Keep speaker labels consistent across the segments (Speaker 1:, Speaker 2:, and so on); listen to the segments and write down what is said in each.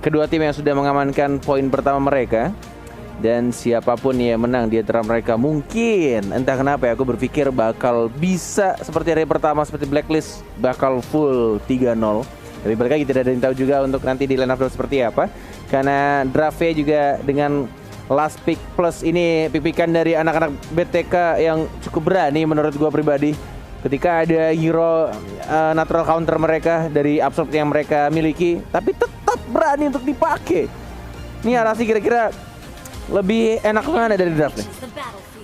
Speaker 1: Kedua tim yang sudah mengamankan poin pertama mereka. Dan siapapun yang menang di antara mereka mungkin, entah kenapa ya, aku berpikir bakal bisa seperti hari pertama, seperti Blacklist, bakal full 3-0. Tapi balik lagi tidak ada yang tahu juga untuk nanti di line up seperti apa. Karena draftnya juga dengan last pick plus ini pipikan dari anak-anak BTK yang cukup berani menurut gua pribadi. Ketika ada hero natural counter mereka dari absorb yang mereka miliki, tapi tetap berani untuk dipakai. Ini Arasi kira-kira lebih enak mana dari draft nih?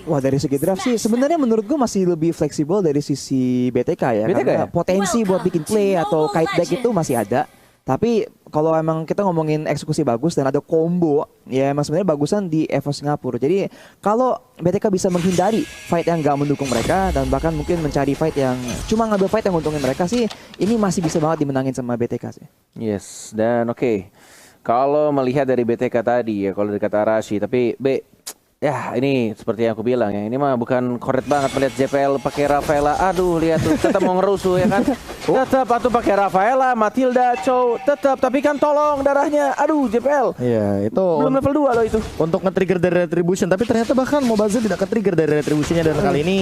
Speaker 2: Wah, dari segi draft sih sebenarnya menurut gue masih lebih fleksibel dari sisi BTK ya.
Speaker 1: BTK
Speaker 2: karena
Speaker 1: ya?
Speaker 2: potensi buat bikin play atau kite back itu masih ada. Tapi kalau emang kita ngomongin eksekusi bagus dan ada combo, ya emang sebenarnya bagusan di EVO Singapura. Jadi kalau BTK bisa menghindari fight yang gak mendukung mereka dan bahkan mungkin mencari fight yang cuma ngambil fight yang untungin mereka sih, ini masih bisa banget dimenangin sama BTK sih.
Speaker 1: Yes, dan oke. Kalau melihat dari BTK tadi ya, kalau dari kata Arashi, tapi ya ini seperti yang aku bilang ya, ini mah bukan korek banget melihat JPL pakai Rafaela. Aduh, lihat tuh, tetap mau ngerusuh ya kan. Tetap atuh pakai Rafaela, Matilda, Chow, tetap, tapi kan tolong darahnya. Aduh, JPL.
Speaker 3: Iya, itu
Speaker 1: belum level 2 loh itu.
Speaker 3: Untuk nge-trigger dari Retribution, tapi ternyata bahkan Mobazin tidak ke-trigger dari Retributionnya, dan kali ini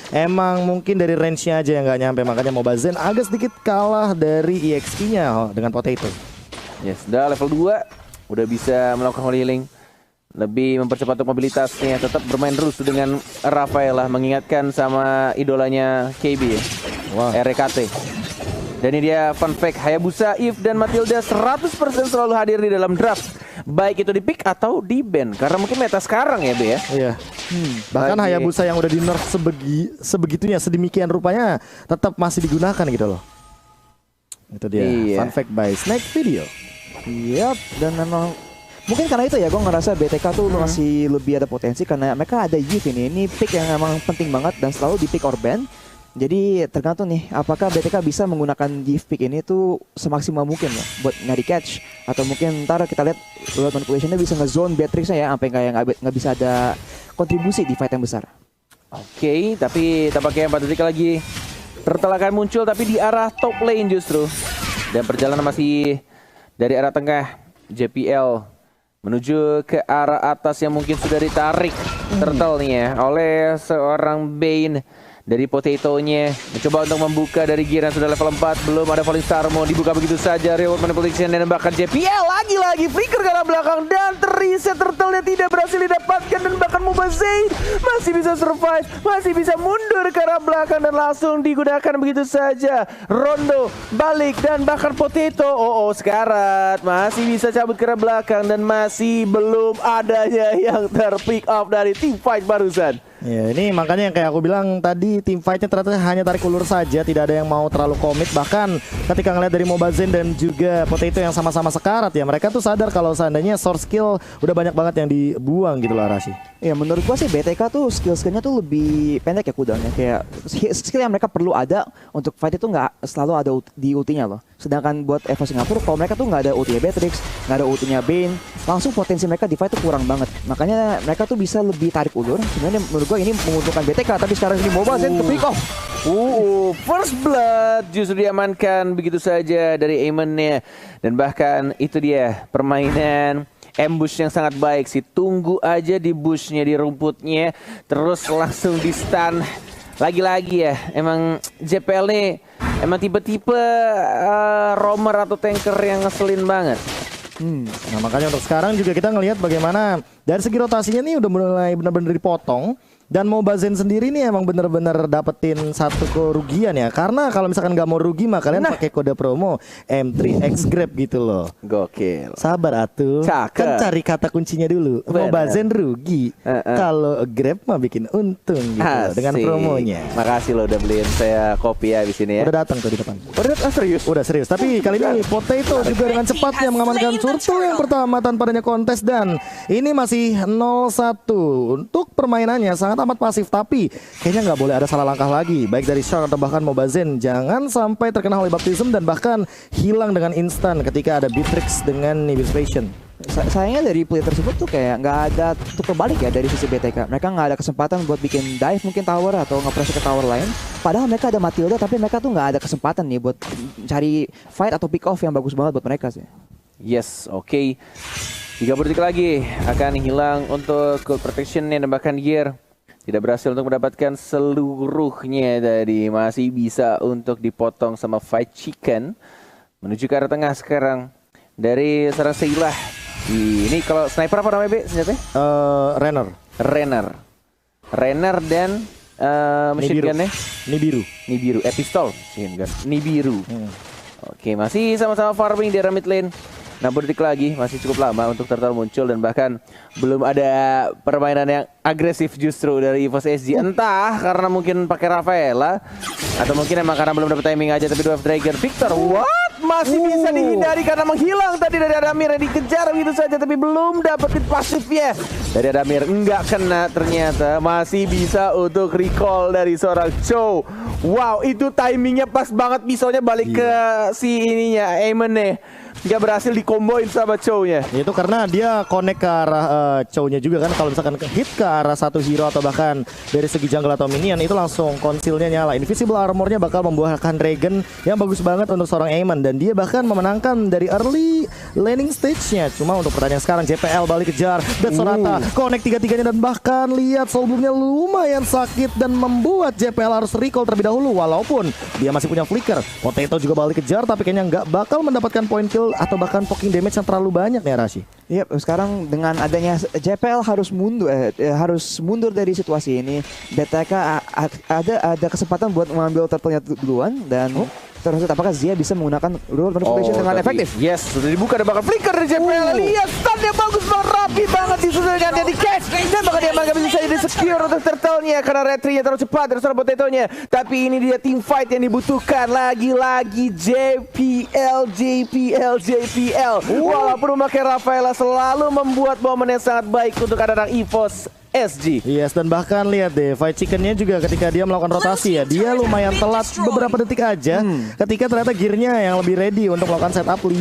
Speaker 3: emang mungkin dari range-nya aja yang nggak nyampe, makanya Mobazin agak sedikit kalah dari EXP-nya dengan Potato.
Speaker 1: Yes, udah level 2, udah bisa melakukan holy healing, lebih mempercepat untuk mobilitasnya, tetap bermain terus dengan Rafaela, mengingatkan sama idolanya KB ya, RKT. Dan ini dia fun fact, Hayabusa, Eve, dan Matilda 100% selalu hadir di dalam draft, baik itu di pick atau di ban, karena mungkin meta sekarang ya Be ya.
Speaker 3: Iya. Bahkan Hayabusa yang udah di nerf sebegitunya, sedemikian rupanya tetap masih digunakan gitu loh. Itu dia, fun fact by Snake Video.
Speaker 2: Yap, dan memang mungkin karena itu ya gue ngerasa BTK tuh masih lebih ada potensi karena mereka ada youth ini. Ini pick yang emang penting banget dan selalu di pick or ban. Jadi tergantung nih apakah BTK bisa menggunakan youth pick ini tuh semaksimal mungkin ya buat nyari catch, atau mungkin ntar kita lihat load manipulationnya bisa nge-zone Beatrixnya ya sampai nggak bisa ada kontribusi di fight yang besar.
Speaker 1: Oke, tapi tampaknya 4 detik lagi pertelakan muncul tapi di arah top lane justru. Dan perjalanan masih dari arah tengah JPL menuju ke arah atas yang mungkin sudah ditarik turtle nih ya oleh seorang Bane dari Potato-nya. Mencoba untuk membuka dari gear yang sudah level 4. Belum ada Falling Star, mau dibuka begitu saja. Reward Manipulation dan bahkan JPL lagi-lagi flicker ke arah belakang dan terreset. Turtle-nya tidak berhasil didapatkan dan bahkan Mobazin masih bisa survive, masih bisa mundur ke arah belakang dan langsung digunakan begitu saja. Rondo balik dan bahkan Potato sekarat masih bisa cabut ke arah belakang dan masih belum adanya yang terpick up dari team fight barusan.
Speaker 3: Ya, ini makanya yang kayak aku bilang tadi, tim fightnya ternyata hanya tarik ulur saja, tidak ada yang mau terlalu komit. Bahkan ketika ngeliat dari Mobazin dan juga Potato yang sama-sama sekarat ya, mereka tuh sadar kalau seandainya source skill udah banyak banget yang dibuang gitu loh Arashi.
Speaker 2: Ya menurut gua sih BTK tuh skill-skillnya tuh lebih pendek ya cooldownnya. Kayak skill yang mereka perlu ada untuk fight itu nggak selalu ada di ultinya loh. Sedangkan buat EVO Singapura kalau mereka tuh nggak ada ultinya Beatrix, nggak ada ultinya Bane, langsung potensi mereka di fight tuh kurang banget. Makanya mereka tuh bisa lebih tarik ulur. Sebenarnya menurut gua ini menguntungkan BTK, tapi sekarang ini Mobazin ke pick off.
Speaker 1: First blood justru diamankan begitu saja dari Eamon-nya. Dan bahkan itu dia permainan ambush yang sangat baik sih. Tunggu aja di bushnya, di rumputnya, terus langsung di stun. Lagi-lagi ya, emang JPL nih emang tipe-tipe roamer atau tanker yang ngeselin banget.
Speaker 3: Nah makanya untuk sekarang juga kita ngelihat bagaimana dari segi rotasinya nih udah mulai benar-benar dipotong. Dan Mobazin sendiri nih emang bener-bener dapetin satu kerugian ya. Karena kalau misalkan nggak mau rugi mah kalian pakai kode promo M3X Grab gitu loh.
Speaker 1: Gokil.
Speaker 3: Sabar atuh. Kan cari kata kuncinya dulu. Mobazin rugi. Kalau Grab mah bikin untung gitu dengan promonya.
Speaker 1: Makasih lo udah beliin saya kopi ya di sini ya.
Speaker 3: Udah datang tuh di depan.
Speaker 1: Udah serius?
Speaker 3: Udah serius. Tapi kali ini Potato juga dengan cepatnya mengamankan turtle yang pertama tanpa adanya kontes, dan ini masih 0-1 untuk permainannya sangat amat pasif, tapi kayaknya nggak boleh ada salah langkah lagi baik dari Shark atau bahkan Mobazin. Jangan sampai terkena Holy Baptism dan bahkan hilang dengan instan ketika ada Beatrix dengan Nimbus Passion.
Speaker 2: Sayangnya dari play tersebut tuh kayak nggak ada tuker balik ya dari sisi BTK. Mereka nggak ada kesempatan buat bikin dive mungkin tower atau nge-press ke tower lain. Padahal mereka ada Matilda, tapi mereka tuh nggak ada kesempatan nih buat cari fight atau pick off yang bagus banget buat mereka sih.
Speaker 1: Yes, oke. 3 detik lagi akan hilang untuk Cold Protection dan bahkan gear. Tidak berhasil untuk mendapatkan seluruhnya tadi. Masih bisa untuk dipotong sama Fight Chicken. Menuju ke arah tengah sekarang. Dari seorang Seilah. Ini kalau sniper apa namanya, Be? Senjatanya? Renner dan machine gun-nya? Nibiru. Pistol. Machine gun. Nibiru. Oke, masih sama-sama farming di arah mid lane. 60 detik lagi, masih cukup lama untuk Turtle muncul dan bahkan belum ada permainan yang agresif justru dari EVOS SG. Entah karena mungkin pakai Rafaela atau mungkin emang karena belum dapat timing aja. Tapi Dwarf Dragon Victor, what? Masih bisa dihindari karena menghilang tadi dari Adamir yang dikejar begitu saja tapi belum dapetin pasifnya. Dari Adamir enggak kena ternyata, masih bisa untuk recall dari seorang Chow. Wow, itu timingnya pas banget, pisaunya balik ke si ininya, Aemon nih. Nggak berhasil dikomboin sama Chow-nya.
Speaker 3: Itu karena dia connect ke arah Chow-nya juga kan. Kalau misalkan hit ke arah satu hero atau bahkan dari segi jungle atau minion, itu langsung conceal-nya nyala. Invisible armor-nya bakal membuahkan Dragon yang bagus banget untuk seorang Aemon. Dan dia bahkan memenangkan dari early laning stage-nya. Cuma untuk pertandingan sekarang JPL balik kejar Death Sonata, connect 3-3-nya dan bahkan lihat Soul Bloom-nya lumayan sakit dan membuat JPL harus recall terlebih dahulu. Walaupun dia masih punya flicker. Potato juga balik kejar tapi kayaknya nggak bakal mendapatkan point kill atau bahkan poking damage yang terlalu banyak nih Arashi.
Speaker 2: Iya, sekarang dengan adanya JPL harus mundur dari situasi ini. BTK ada kesempatan buat mengambil turtle-nya duluan dan terus apakah Zia bisa menggunakan rule manipulation dengan efektif?
Speaker 1: Yes, sudah dibuka dan bakal flicker dari JPL. Lihat stun-nya bagus banget, rapi banget disusul dengan dia di catch dan bakal dia nggak bisa jadi secure untuk turtle-nya karena retry-nya terlalu cepat dari seorang Potato-nya. Tapi ini dia team fight yang dibutuhkan lagi-lagi JPL. Walaupun memakai Rafaela selalu membuat momen yang sangat baik untuk anak-anak EVOS SG.
Speaker 3: Yes, dan bahkan lihat deh Fight Chicken-nya juga ketika dia melakukan rotasi ya, dia lumayan telat beberapa detik aja ketika ternyata gearnya yang lebih ready untuk melakukan setup 5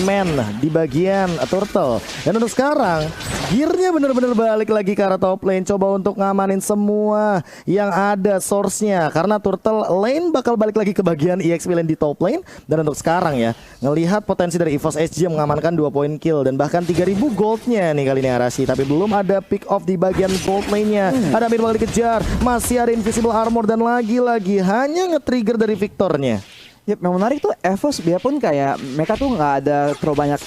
Speaker 3: man di bagian turtle. Dan untuk sekarang gearnya bener-bener balik lagi ke arah top lane, coba untuk ngamanin semua yang ada source-nya karena turtle lane bakal balik lagi ke bagian EXP lane di top lane. Dan untuk sekarang ya, ngelihat potensi dari EVOS SG yang mengamankan 2 point kill dan bahkan 3000 goldnya nih kali ini Arashi, tapi belum ada pick off di bagian gold lane-nya. Ada Adamir balik dikejar, masih ada invisible armor dan lagi-lagi hanya nge-trigger dari Victornya.
Speaker 2: Yap, yang menarik tuh EVOS biarpun kayak mereka tuh nggak ada terlalu banyak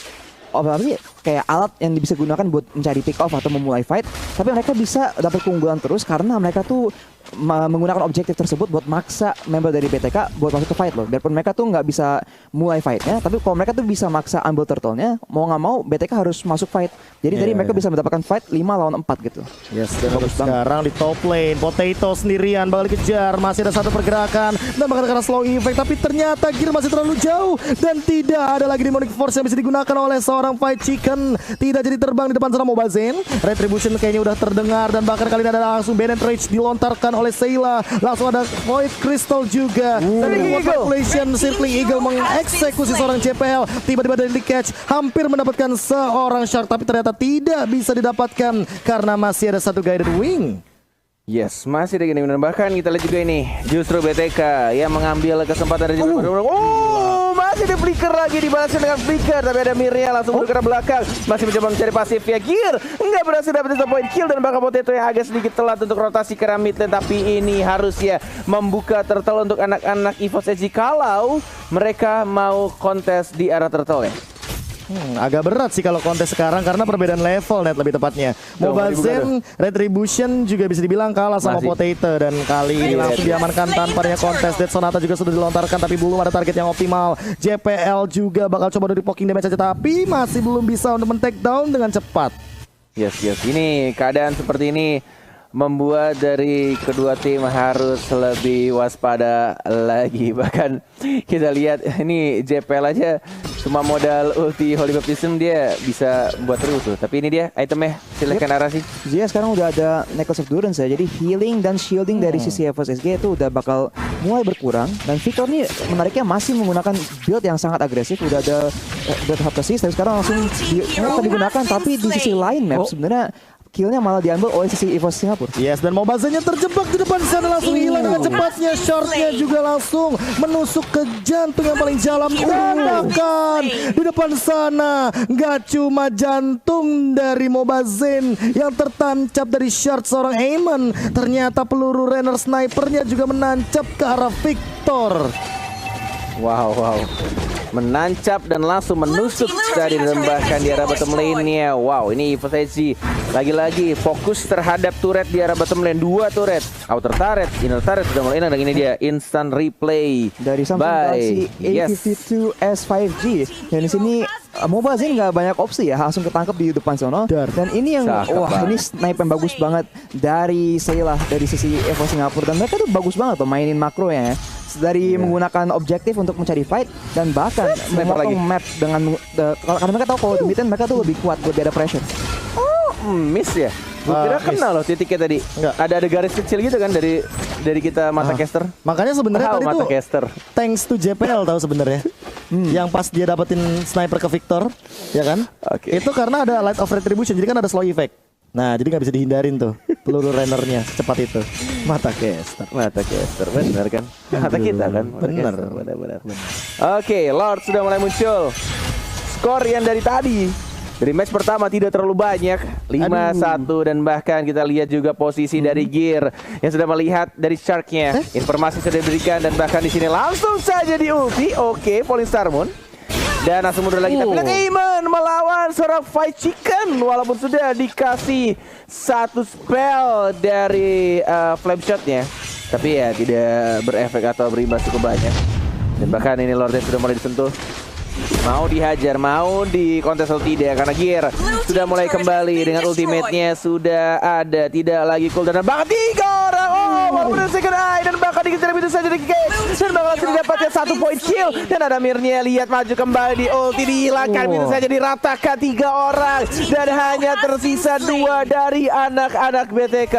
Speaker 2: kayak alat yang bisa gunakan buat mencari pick off atau memulai fight, tapi mereka bisa dapat keunggulan terus karena mereka tuh menggunakan objektif tersebut buat maksa member dari BTK buat masuk ke fight loh. Biarpun mereka tuh nggak bisa mulai fightnya, tapi kalau mereka tuh bisa maksa ambil turtle-nya, mau nggak mau BTK harus masuk fight. Jadi tadi mereka bisa mendapatkan fight 5 lawan 4 gitu.
Speaker 3: Yes, dan sekarang di top lane Potato sendirian bakal dikejar, masih ada satu pergerakan dan bakal kena slow effect, tapi ternyata gear masih terlalu jauh dan tidak ada lagi demonic force yang bisa digunakan oleh seorang Fight Chicken. Tidak jadi terbang di depan sana Mobile Zen. Retribution kayaknya udah terdengar dan bahkan kali ini ada langsung Bennett Rage dilontarkan oleh Seilah. Langsung ada Void Crystal juga. Dan buat calculation Circling Eagle mengeksekusi seorang JPL. Tiba-tiba dari catch hampir mendapatkan seorang Shark, tapi ternyata tidak bisa didapatkan karena masih ada satu Guided Wing.
Speaker 1: Yes, masih ada gini. Bahkan kita lihat juga ini justru BTK yang mengambil kesempatan dari masih ada flicker lagi, dibalaskan dengan flicker, tapi ada Mirnya langsung ke belakang, masih mencoba mencari pasif ya. Gear nggak berhasil dapat satu point kill dan bakal Potato yang agak sedikit telat untuk rotasi ke mid lane, tapi ini harus ya membuka turtle untuk anak-anak EVOS SG kalau mereka mau kontes di arah turtle ya.
Speaker 3: Agak berat sih kalau kontes sekarang karena perbedaan level net lebih tepatnya. Mobile Zen Retribution juga bisa dibilang kalah sama Potato dan kali ini langsung diamankan tanpa adanya kontes. Death Sonata juga sudah dilontarkan tapi belum ada target yang optimal. JPL juga bakal coba dari poking damage saja tapi masih belum bisa untuk men-take down dengan cepat.
Speaker 1: Yes, ini keadaan seperti ini membuat dari kedua tim harus lebih waspada lagi. Bahkan kita lihat ini JPL aja cuma modal ulti Holy Baptism dia bisa buat terus tuh. Tapi ini dia itemnya, silahkan Arashi.
Speaker 2: Dia sekarang udah ada Necklace of Durance ya, jadi healing dan shielding dari sisi EVOS SG itu udah bakal mulai berkurang. Dan Victor nih menariknya masih menggunakan build yang sangat agresif, udah ada build Haptosis, tapi sekarang langsung digunakan. Tapi di sisi lain map sebenarnya killnya malah diambil oleh sisi EVOS Singapura.
Speaker 3: Yes, dan Mobazen-nya terjebak di depan sana, langsung hilang dengan cepatnya. Shortnya juga langsung menusuk ke jantung yang paling dalam. Dan bahkan di depan sana nggak cuma jantung dari Mobazen yang tertancap dari short seorang Aiman, ternyata peluru Renner snipernya juga menancap ke arah Victor.
Speaker 1: Wow. Menancap dan langsung menusuk tadi dan bahkan di arah bottom lane-nya. Wow, ini EVOS SG lagi-lagi fokus terhadap turret di arah bottom lane. 2 turret, outer turret, inner turret sudah mulai enak. Dan ini dia instant replay
Speaker 2: Dari Samsung Galaxy A52 S5G. Dan di sini Mobazen nggak banyak opsi ya, langsung ketangkep di depan sono. Dan ini yang ini snipe yang bagus banget dari Sayla dari sisi EVOS Singapura, dan mereka tuh bagus banget tuh mainin makro ya. Dari menggunakan objektif untuk mencari fight dan bahkan memotong map dengan karena mereka tahu kalau di mid mereka tuh lebih kuat, lebih ada pressure.
Speaker 1: Miss ya. Gue kira kena loh titiknya tadi.
Speaker 3: Enggak.
Speaker 1: Ada garis kecil gitu kan dari kita mata caster.
Speaker 3: Makanya sebenarnya tadi
Speaker 1: mata
Speaker 3: tuh
Speaker 1: caster.
Speaker 3: thanks to JPL tahu sebenarnya. Yang pas dia dapetin sniper ke Victor, ya kan?
Speaker 1: Oke.
Speaker 3: Itu karena ada Light of Retribution, jadi kan ada slow effect. Nah, jadi nggak bisa dihindarin tuh peluru Rennernya secepat itu. Mata caster.
Speaker 1: Bener kan? Mata kita kan.
Speaker 3: Bener.
Speaker 1: Benar. Oke, Lord sudah mulai muncul. Skor yang dari tadi dari match pertama tidak terlalu banyak, 5-1, dan bahkan kita lihat juga posisi dari Gear yang sudah melihat dari Shark-nya. Informasi sudah diberikan dan bahkan di sini langsung saja di ulti. Oke, Falling Star Moon. Dan langsung mundur lagi, tapi Aiman melawan seorang Fight Chicken walaupun sudah dikasih satu spell dari flame shotnya, tapi ya tidak berefek atau berimbas cukup banyak. Dan bahkan ini Lordnya sudah mulai disentuh. Mau dihajar, mau di kontes atau tidak, karena Gear sudah mulai kembali dengan ultimate-nya sudah ada, tidak lagi cooldown dan bahkan 3 orang. Walaupun ada second eye dan bahkan dikejar begitu saja dari Cage dan bakal langsung didapatkan 1 point kill. Dan ada Mirnya lihat maju kembali di ulti, dihilangkan begitu saja, diratakan 3 orang dan hanya tersisa 2 dari anak-anak BTK.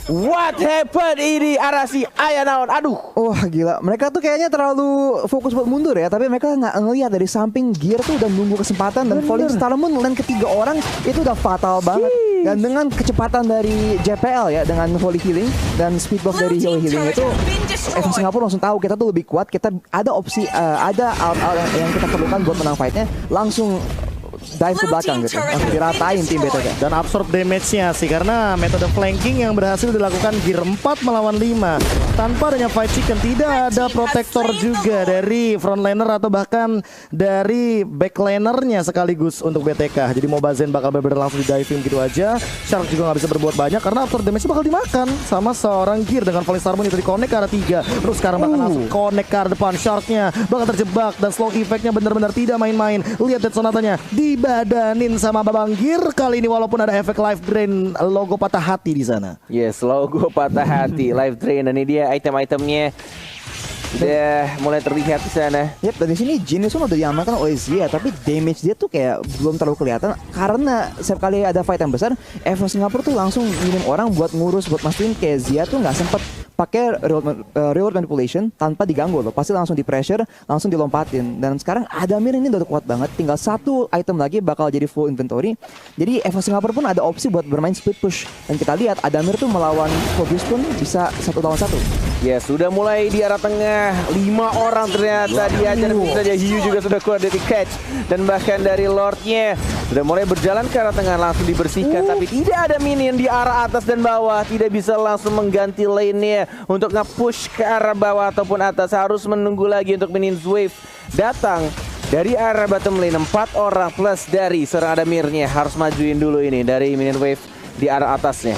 Speaker 1: What happened ini Arasi Ayanaon? Aduh.
Speaker 2: Wah gila, mereka tuh kayaknya terlalu fokus buat mundur ya, tapi mereka nggak ngelihat dari samping Gear tuh udah nunggu kesempatan dan Falling Star Moon lane ketiga orang itu udah fatal banget. Dan dengan kecepatan dari JPL ya, dengan Holy Healing dan speed buff dari Holy Healing itu, EVOS Singapura langsung tahu kita tuh lebih kuat, kita ada opsi, ada out yang kita perlukan buat menang fightnya, langsung dive ke belakang gitu, langsung diratain tim BTK.
Speaker 3: Dan absorb damage-nya sih, karena metode flanking yang berhasil dilakukan Gear 4 melawan 5. Tanpa adanya Fight Chicken, tidak ada protector juga dari frontlaner atau bahkan dari backlanernya sekaligus untuk BTK. Jadi Mobazen bakal benar-benar langsung di diving gitu aja. Shark juga nggak bisa berbuat banyak karena absorb damage bakal dimakan sama seorang Gear dengan Falling Star Moon itu di connect ke arah 3. Terus sekarang bakal langsung connect ke arah depan. Sharknya bakal terjebak dan slow effect-nya benar-benar tidak main-main. Lihat Dead Sonatanya dibadanin sama Babang Gear kali ini, walaupun ada efek life drain, logo patah hati di sana.
Speaker 1: Yes, logo patah hati, life drain, dan ini dia item-itemnya udah mulai terlihat di sana.
Speaker 2: Yap, dan di sini Genius udah diamankan oleh Zia, tapi damage dia tuh kayak belum terlalu kelihatan karena setiap kali ada fight yang besar, EVOS Singapura tuh langsung ngirim orang buat ngurus, buat mastiin kayak Zia tuh nggak sempet pakai reward manipulation tanpa diganggu loh, pasti langsung di pressure, langsung dilompatin. Dan sekarang Adamir ini udah kuat banget, tinggal 1 item lagi bakal jadi full inventory. Jadi EVOS Singapura pun ada opsi buat bermain split push, dan kita lihat Adamir tuh melawan Phobos pun bisa 1 lawan 1.
Speaker 1: Yes, sudah mulai di arah tengah, 5 orang ternyata diajar saja. Hiu juga sudah keluar dari catch dan bahkan dari Lordnya sudah mulai berjalan ke arah tengah, langsung dibersihkan, tapi tidak ada minion di arah atas dan bawah, tidak bisa langsung mengganti lane-nya untuk nge-push ke arah bawah ataupun atas, harus menunggu lagi untuk minion wave datang dari arah bottom lane. 4 orang plus dari seorang Adamirnya harus majuin dulu ini dari minion wave di arah atasnya.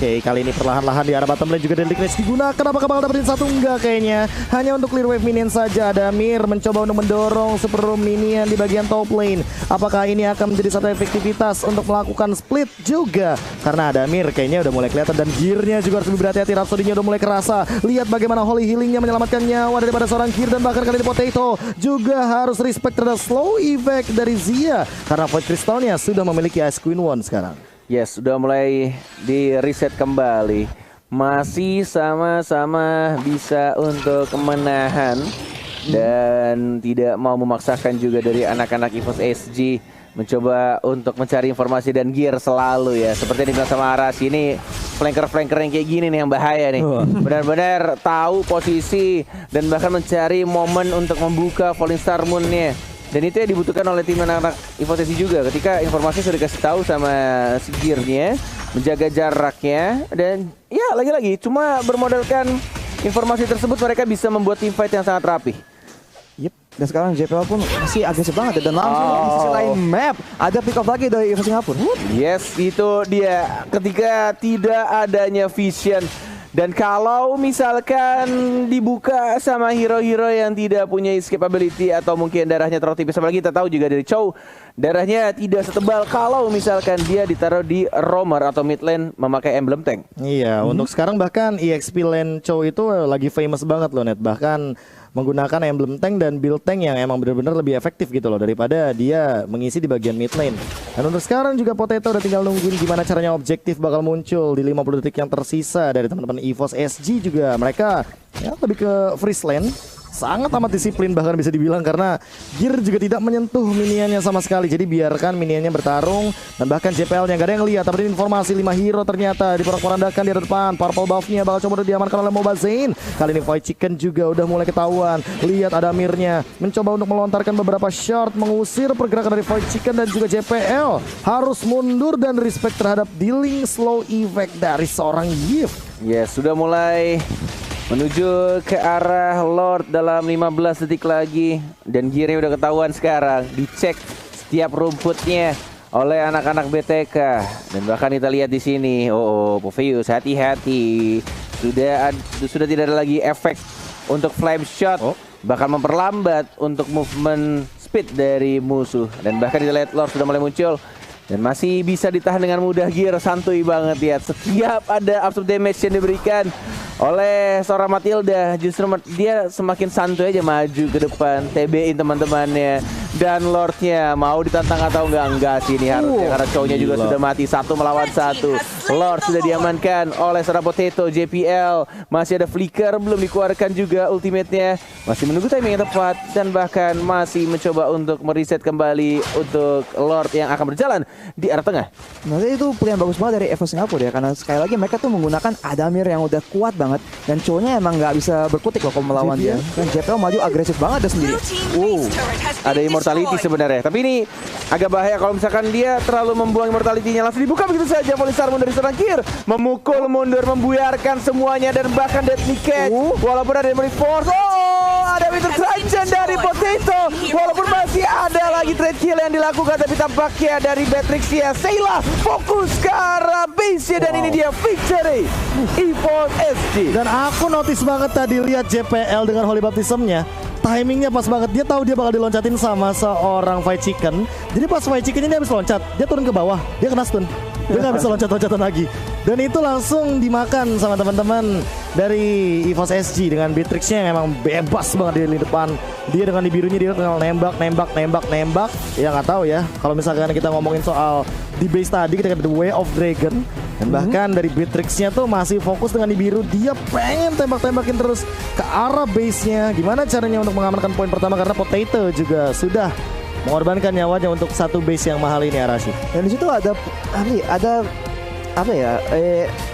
Speaker 3: Oke, kali ini perlahan-lahan di arah bottom lane juga Deadly Clash digunakan. Apakah bakal dapetin 1? Enggak kayaknya. Hanya untuk clear wave minion saja. Adamir mencoba untuk mendorong super room minion di bagian top lane. Apakah ini akan menjadi satu efektivitas untuk melakukan split juga? Karena Adamir kayaknya udah mulai kelihatan dan gearnya juga harus lebih berhati-hati. Rhapsody-nya udah mulai kerasa. Lihat bagaimana Holy Healing-nya menyelamatkan nyawa daripada seorang Gear, dan bahkan kali ini Potato juga harus respect terhadap slow effect dari Zia karena Void Crystal-nya sudah memiliki Ice Queen 1 sekarang.
Speaker 1: Yes, sudah mulai di reset kembali. Masih sama-sama bisa untuk kemenahan dan tidak mau memaksakan juga dari anak-anak EVOS SG mencoba untuk mencari informasi dan gear selalu ya. Seperti yang dibilang sama Aras, ini flanker-flanker yang kayak gini nih yang bahaya nih. Benar-benar tahu posisi dan bahkan mencari momen untuk membuka Falling Star Moon-nya. Dan itu yang dibutuhkan oleh tim anak-anak Evotesi juga. Ketika informasi sudah dikasih tahu sama si gear-nya, menjaga jaraknya, dan ya lagi-lagi cuma bermodalkan informasi tersebut mereka bisa membuat team fight yang sangat rapih.
Speaker 2: Yep. Dan sekarang JPL pun masih agresif banget ya. Dan langsung di sisi lain map ada pick off lagi dari Evo Singapura.
Speaker 1: Yes, itu dia. Ketika tidak adanya vision. Dan kalau misalkan dibuka sama hero-hero yang tidak punya escape ability atau mungkin darahnya terlalu tipis, apalagi kita tahu juga dari Chow darahnya tidak setebal kalau misalkan dia ditaruh di roamer atau mid lane memakai emblem tank.
Speaker 3: Iya, untuk sekarang bahkan EXP lane Chow itu lagi famous banget loh Net. Bahkan menggunakan emblem tank dan build tank yang emang benar-benar lebih efektif gitu loh daripada dia mengisi di bagian mid lane. Dan untuk sekarang juga Potato udah tinggal nungguin gimana caranya objektif bakal muncul di 50 detik yang tersisa dari teman-teman EVOS SG juga. Mereka ya lebih ke freeze lane. Sangat amat disiplin bahkan bisa dibilang karena gear juga tidak menyentuh minionnya sama sekali. Jadi biarkan minionnya bertarung dan bahkan JPL-nya gak ada yang lihat. Tapi informasi 5 hero ternyata diporak-porandakan di depan. Purple buff-nya bakal coba diamankan oleh Mobazane. Kali ini Void Chicken juga udah mulai ketahuan. Lihat ada Mirnya mencoba untuk melontarkan beberapa shot mengusir pergerakan dari Void Chicken dan juga JPL harus mundur dan respect terhadap dealing slow effect dari seorang Yves.
Speaker 1: Yes, sudah mulai menuju ke arah Lord dalam 15 detik lagi. Dan gearnya udah ketahuan sekarang. Dicek setiap rumputnya oleh anak-anak BTK. Dan bahkan kita lihat di sini, Popheus hati-hati. Sudah tidak ada lagi efek untuk flame shot. Bahkan memperlambat untuk movement speed dari musuh. Dan bahkan kita lihat Lord sudah mulai muncul. Dan masih bisa ditahan dengan mudah. Gear santuy banget ya. Setiap ada absorb damage yang diberikan oleh seorang Matilda, justru dia semakin santuy aja maju ke depan, TB-in teman-temannya. Dan Lordnya mau ditantang atau enggak sih ini harusnya karena cowoknya juga sudah mati 1 melawan 1. Lord sudah diamankan oleh seorang Potato. JPL masih ada flicker, belum dikeluarkan juga ultimate-nya, masih menunggu timing yang tepat dan bahkan masih mencoba untuk mereset kembali untuk Lord yang akan berjalan di arah tengah.
Speaker 2: Nah itu pilihan bagus banget dari Evo Singapura ya, karena sekali lagi mereka tuh menggunakan Adamir yang udah kuat banget dan cowoknya emang nggak bisa berkutik loh kalau melawan dia. Dan JPL maju agresif banget dia sendiri.
Speaker 1: Ada immortality sebenarnya, tapi ini agak bahaya kalau misalkan dia terlalu membuang immortality-nya. Langsung dibuka begitu saja Falling Star Moon dari seorang Gear, memukul mundur, membuyarkan semuanya dan bahkan deadly catch. Walaupun ada memory force, ada winter trajan dari Potato. Walaupun masih ada lagi trade kill yang dilakukan, tapi tampaknya dari Beatrix ya Sayla fokus ke arah base-nya dan ini dia victory EVOS SG.
Speaker 3: Dan aku notice banget tadi lihat JPL dengan Holy Baptism-nya. Timingnya pas banget, dia tahu dia bakal diloncatin sama seorang Fight Chicken. Jadi pas Fight Chicken-nya dia habis loncat, dia turun ke bawah, dia kena stun. Dia nggak bisa loncat-loncatan lagi. Dan itu langsung dimakan sama teman-teman dari EVOS SG dengan Beatrix-nya yang memang bebas banget di depan. Dia dengan di birunya dia tinggal nembak. Ya nggak tahu ya. Kalau misalkan kita ngomongin soal di base tadi kita The Way of Dragon. Dan bahkan dari Beatrix-nya tuh masih fokus dengan di biru. Dia pengen tembak-tembakin terus ke arah base-nya. Gimana caranya untuk mengamankan poin pertama karena Potato juga sudah mengorbankan nyawanya untuk satu base yang mahal ini Arashi.
Speaker 2: Dan di situ ada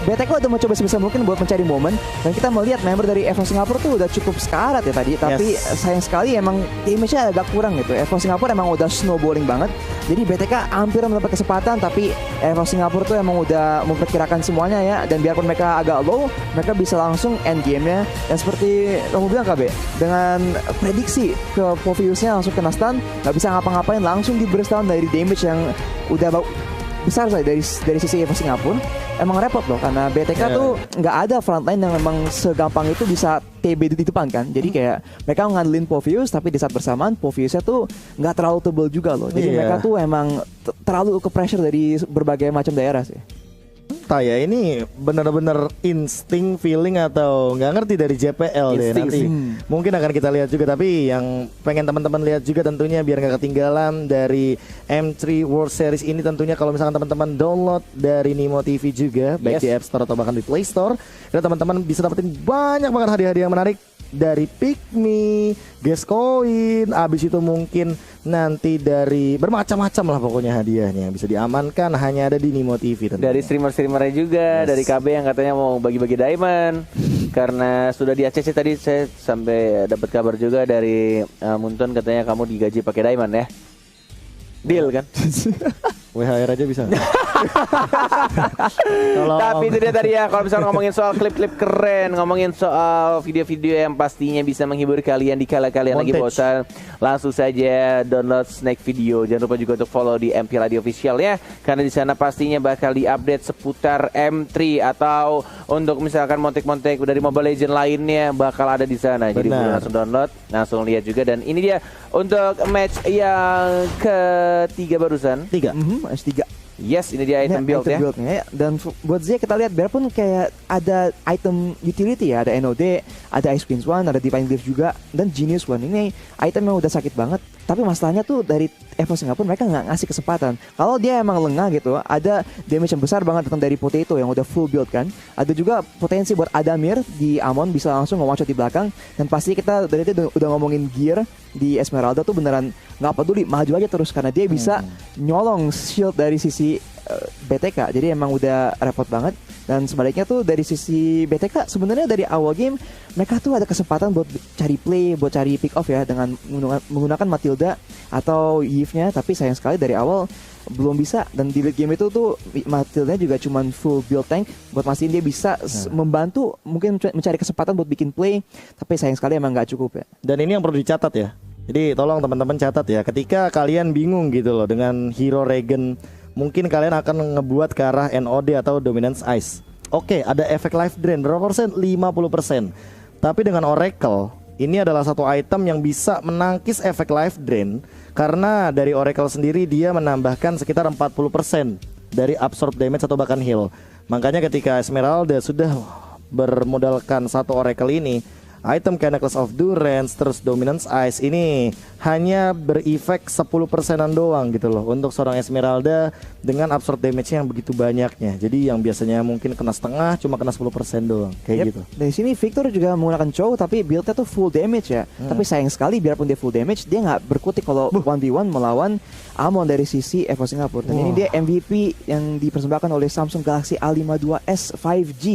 Speaker 2: BTK udah mencoba sebisa mungkin buat mencari momen dan kita melihat member dari Evo Singapura tuh udah cukup sekarat ya tadi, tapi sayang sekali emang damage-nya agak kurang gitu. Evo Singapura emang udah snowballing banget, jadi BTK hampir mendapat kesempatan tapi Evo Singapura tuh emang udah memperkirakan semuanya ya, dan biarpun mereka agak low, mereka bisa langsung end game-nya. Dan seperti kamu bilang KB, dengan prediksi ke Popheus-nya langsung kena stun, nggak bisa ngapa-ngapain, langsung di burst down dari damage yang udah besar saya dari sisi Evo Singapura. Emang repot loh karena BTK tuh nggak ada frontline yang memang segampang itu bisa TB di depan kan. Jadi kayak mereka ngandelin Popheus, tapi di saat bersamaan Popheusnya tuh nggak terlalu tebel juga loh. Jadi mereka tuh emang terlalu ke pressure dari berbagai macam daerah sih.
Speaker 3: Ya ini benar-benar insting feeling atau nggak ngerti dari JPL deh nanti. Mungkin akan kita lihat juga, tapi yang pengen teman-teman lihat juga tentunya biar nggak ketinggalan dari M3 World Series ini tentunya kalau misalkan teman-teman download dari Nimo TV juga baik di App Store atau bahkan di Play Store, dan teman-teman bisa dapetin banyak banget hadiah-hadiah yang menarik dari Pikmi, Gascoigne, abis itu mungkin nanti dari bermacam-macam lah pokoknya hadiahnya yang bisa diamankan hanya ada di Nimo TV tentunya.
Speaker 1: Dari streamer-streamernya juga, dari KB yang katanya mau bagi-bagi diamond. Karena sudah di ACC tadi saya sampai dapat kabar juga dari Muntun katanya kamu digaji pakai diamond ya. Deal kan?
Speaker 3: WHR aja bisa.
Speaker 1: Tapi itu dia tadi ya, kalau misalnya ngomongin soal klip-klip keren, ngomongin soal video-video yang pastinya bisa menghibur kalian di kala kalian lagi bosan, langsung saja download Snack Video. Jangan lupa juga untuk follow di MP Radio Official ya, karena di sana pastinya bakal diupdate seputar M3 atau untuk misalkan montek-montek dari Mobile Legends lainnya bakal ada di sana. Jadi langsung download, langsung lihat juga. Dan ini dia untuk match yang ketiga barusan.
Speaker 2: S3.
Speaker 1: Yes, ini dia item build ya.
Speaker 2: Buildnya. Dan buat Zia kita lihat biarpun kayak ada item utility ya, ada NOD, ada Ice Queen's One, ada Divine Glyph juga, dan Genius One. Ini item yang udah sakit banget. Tapi masalahnya tuh dari Evo Singapura mereka nggak ngasih kesempatan. Kalau dia emang lengah gitu, ada damage yang besar banget datang dari Potato yang udah full build kan. Ada juga potensi buat Adamir di Amon bisa langsung nge-one shot di belakang. Dan pasti kita dari itu udah ngomongin gear di Esmeralda tuh beneran nggak peduli, maju aja terus karena dia bisa nyolong shield dari sisi BTK. Jadi emang udah repot banget. Dan sebaliknya tuh dari sisi BTK sebenarnya dari awal game mereka tuh ada kesempatan buat cari play, buat cari pick off ya dengan menggunakan Matilda atau Yves-nya, tapi sayang sekali dari awal belum bisa. Dan di late game itu tuh Matilda juga cuman full build tank buat mastiin dia bisa membantu mungkin mencari kesempatan buat bikin play, tapi sayang sekali emang nggak cukup ya.
Speaker 3: Dan ini yang perlu dicatat ya. Jadi tolong teman-teman catat ya, ketika kalian bingung gitu loh dengan hero regen, mungkin kalian akan ngebuat ke arah NOD atau Dominance Ice. Oke, ada efek life drain berapa persen? 50%. Tapi dengan Oracle, ini adalah satu item yang bisa menangkis efek life drain, karena dari Oracle sendiri dia menambahkan sekitar 40% dari absorb damage atau bahkan heal. Makanya ketika Esmeralda sudah bermodalkan satu Oracle ini, item kayak Necklace of Durance terus Dominance Ice ini hanya berefek 10%an doang gitu loh untuk seorang Esmeralda dengan absorb damage-nya yang begitu banyaknya. Jadi yang biasanya mungkin kena setengah cuma kena 10% doang kayak gitu.
Speaker 2: Dari sini Victor juga menggunakan Chow tapi build-nya tuh full damage ya. Tapi sayang sekali biarpun dia full damage dia nggak berkutik kalau 1v1 melawan Amon dari sisi Evo Singapura. Dan ini dia MVP yang dipersembahkan oleh Samsung Galaxy A52s 5G.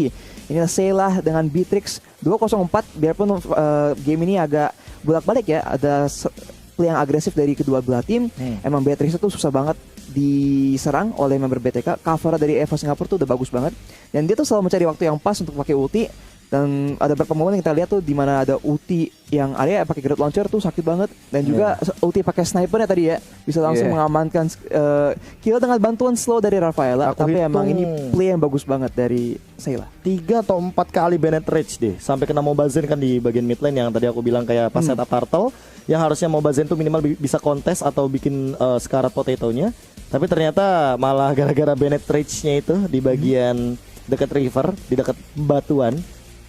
Speaker 2: Inilah Selah dengan Beatrix 204. Biarpun game ini agak bolak-balik ya, ada play yang agresif dari kedua belah tim. Emang Beatrix itu susah banget diserang oleh member BTK. Cover dari Evo Singapura tuh udah bagus banget. Dan dia tuh selalu mencari waktu yang pas untuk pakai ulti. Dan ada beberapa momen yang kita lihat tuh di mana ada ulti yang Arya pakai grenade launcher tuh sakit banget, dan juga ulti pakai snipernya tadi ya bisa langsung mengamankan kill dengan bantuan slow dari Rafaela. Tapi emang ini play yang bagus banget dari Selah.
Speaker 3: 3 atau 4 kali Bennett Rage deh sampai kena Mobazen kan di bagian mid lane yang tadi aku bilang kayak pas setup turtle yang harusnya Mobazen tuh minimal bisa kontes atau bikin Scarlet Potato-nya, tapi ternyata malah gara-gara Bennett Rage-nya itu di bagian dekat river, di dekat batuan,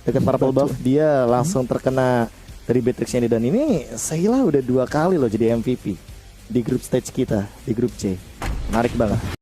Speaker 3: dekat purple buff, dia langsung terkena dari Beatrix-nya. Dan ini Selah udah 2 kali loh jadi MVP di grup stage kita, di grup C. Menarik banget.